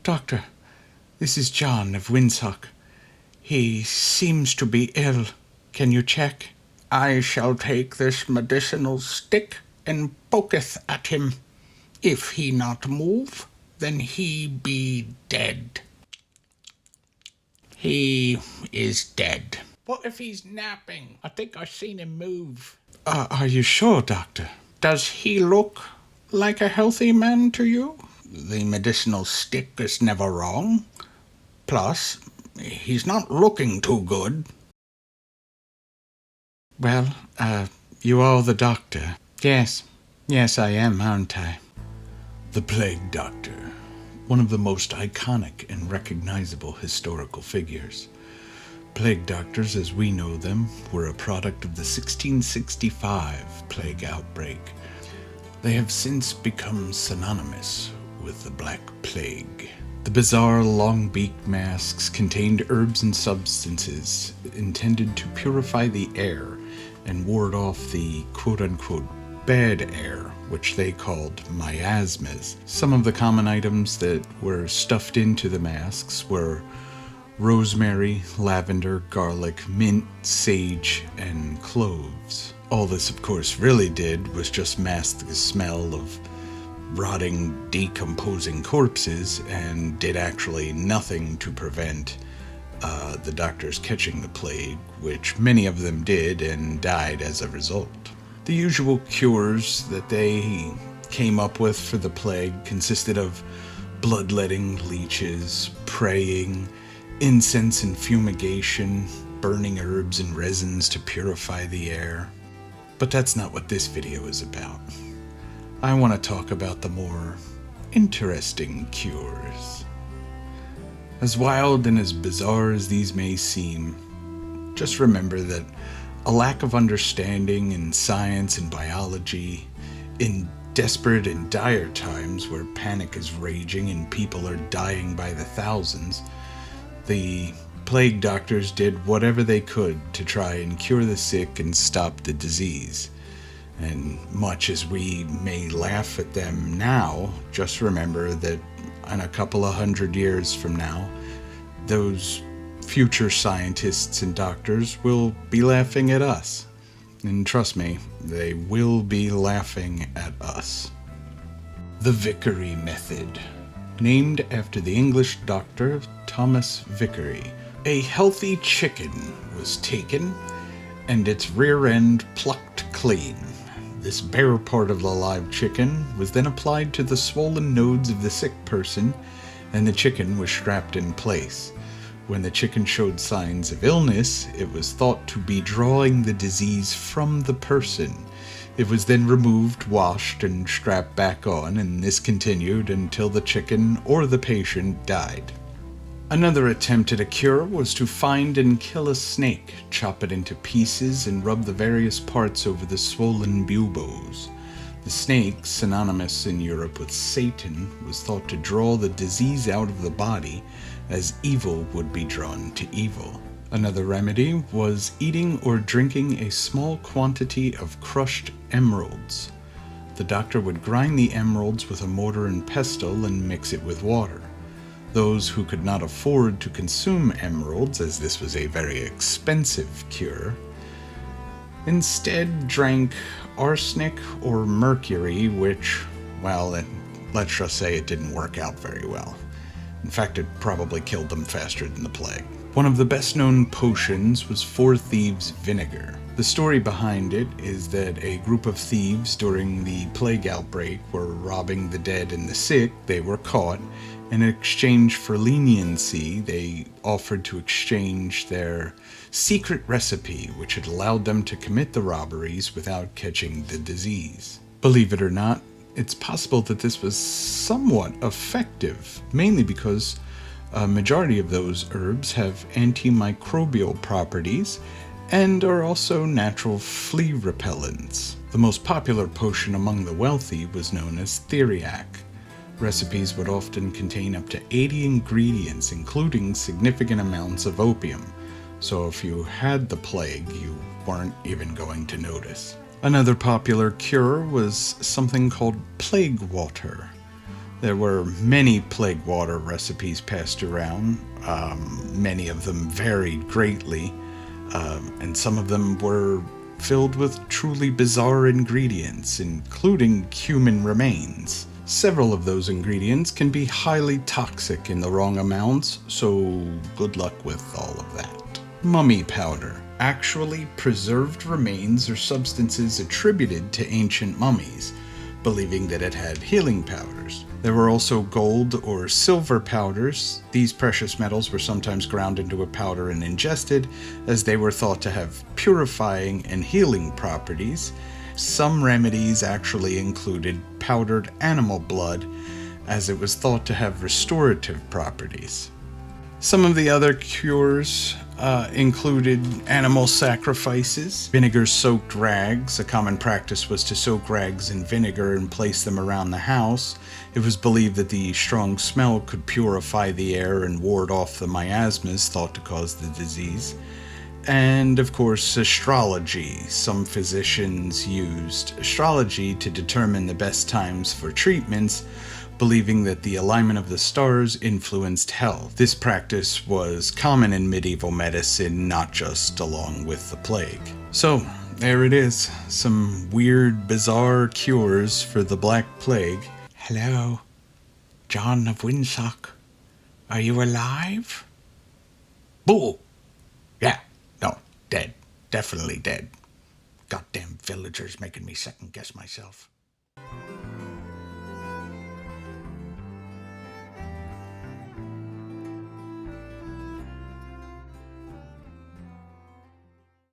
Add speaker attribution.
Speaker 1: Doctor, this is John of Windsock. He seems to be ill. Can you check? I shall take this medicinal stick and poketh at him. If he not move, then he be dead. He is dead. What if he's napping? I think I seen him move. Are you sure, Doctor? Does he look like a healthy man to you? The medicinal stick is never wrong. Plus, he's not looking too good. Well, you are the doctor. Yes, I am, aren't I?
Speaker 2: The Plague Doctor, one of the most iconic and recognizable historical figures. Plague doctors, as we know them, were a product of the 1665 plague outbreak. They have since become synonymous with the Black Plague. The bizarre long-beaked masks contained herbs and substances intended to purify the air and ward off the quote-unquote bad air, which they called miasmas. Some of the common items that were stuffed into the masks were rosemary, lavender, garlic, mint, sage, and cloves. All this, of course, really did was just mask the smell of rotting, decomposing corpses and did actually nothing to prevent the doctors catching the plague, which many of them did and died as a result. The usual cures that they came up with for the plague consisted of bloodletting leeches, praying, incense and fumigation, burning herbs and resins to purify the air. But that's not what this video is about. I want to talk about the more interesting cures. As wild and as bizarre as these may seem, just remember that a lack of understanding in science and biology, in desperate and dire times where panic is raging and people are dying by the thousands, the plague doctors did whatever they could to try and cure the sick and stop the disease. And much as we may laugh at them now, just remember that in a couple of 100 years from now, those future scientists and doctors will be laughing at us. And trust me, they will be laughing at us. The Vicary Method. Named after the English doctor Thomas Vicary, a healthy chicken was taken and its rear end plucked clean. This bare part of the live chicken was then applied to the swollen nodes of the sick person, and the chicken was strapped in place. When the chicken showed signs of illness, it was thought to be drawing the disease from the person. It was then removed, washed, and strapped back on, and this continued until the chicken or the patient died. Another attempt at a cure was to find and kill a snake, chop it into pieces, and rub the various parts over the swollen buboes. The snake, synonymous in Europe with Satan, was thought to draw the disease out of the body, as evil would be drawn to evil. Another remedy was eating or drinking a small quantity of crushed emeralds. The doctor would grind the emeralds with a mortar and pestle and mix it with water. Those who could not afford to consume emeralds, as this was a very expensive cure, instead drank arsenic or mercury, which, well, let's just say it didn't work out very well. In fact, it probably killed them faster than the plague. One of the best-known potions was Four Thieves vinegar. The story behind it is that a group of thieves during the plague outbreak were robbing the dead and the sick. They were caught, and in exchange for leniency, they offered to exchange their secret recipe, which had allowed them to commit the robberies without catching the disease. Believe it or not, it's possible that this was somewhat effective, mainly because a majority of those herbs have antimicrobial properties and are also natural flea repellents. The most popular potion among the wealthy was known as theriac. Recipes would often contain up to 80 ingredients, including significant amounts of opium, so if you had the plague, you weren't even going to notice. Another popular cure was something called plague water. There were many plague water recipes passed around. Many of them varied greatly, and some of them were filled with truly bizarre ingredients, including human remains. Several of those ingredients can be highly toxic in the wrong amounts, so good luck with all of that. Mummy powder. Actually preserved remains or substances attributed to ancient mummies, believing that it had healing powers. There were also gold or silver powders. These precious metals were sometimes ground into a powder and ingested, as they were thought to have purifying and healing properties. Some remedies actually included powdered animal blood, as it was thought to have restorative properties. Some of the other cures included animal sacrifices, vinegar-soaked rags. A common practice was to soak rags in vinegar and place them around the house. It was believed that the strong smell could purify the air and ward off the miasmas thought to cause the disease. And, of course, astrology. Some physicians used astrology to determine the best times for treatments, believing that the alignment of the stars influenced health. This practice was common in medieval medicine, not just along with the plague. So, there it is. Some weird, bizarre cures for the Black Plague.
Speaker 1: Hello, John of Windsock. Are you alive? Bull! Yeah, no, dead. Definitely dead. Goddamn villagers making me second guess myself.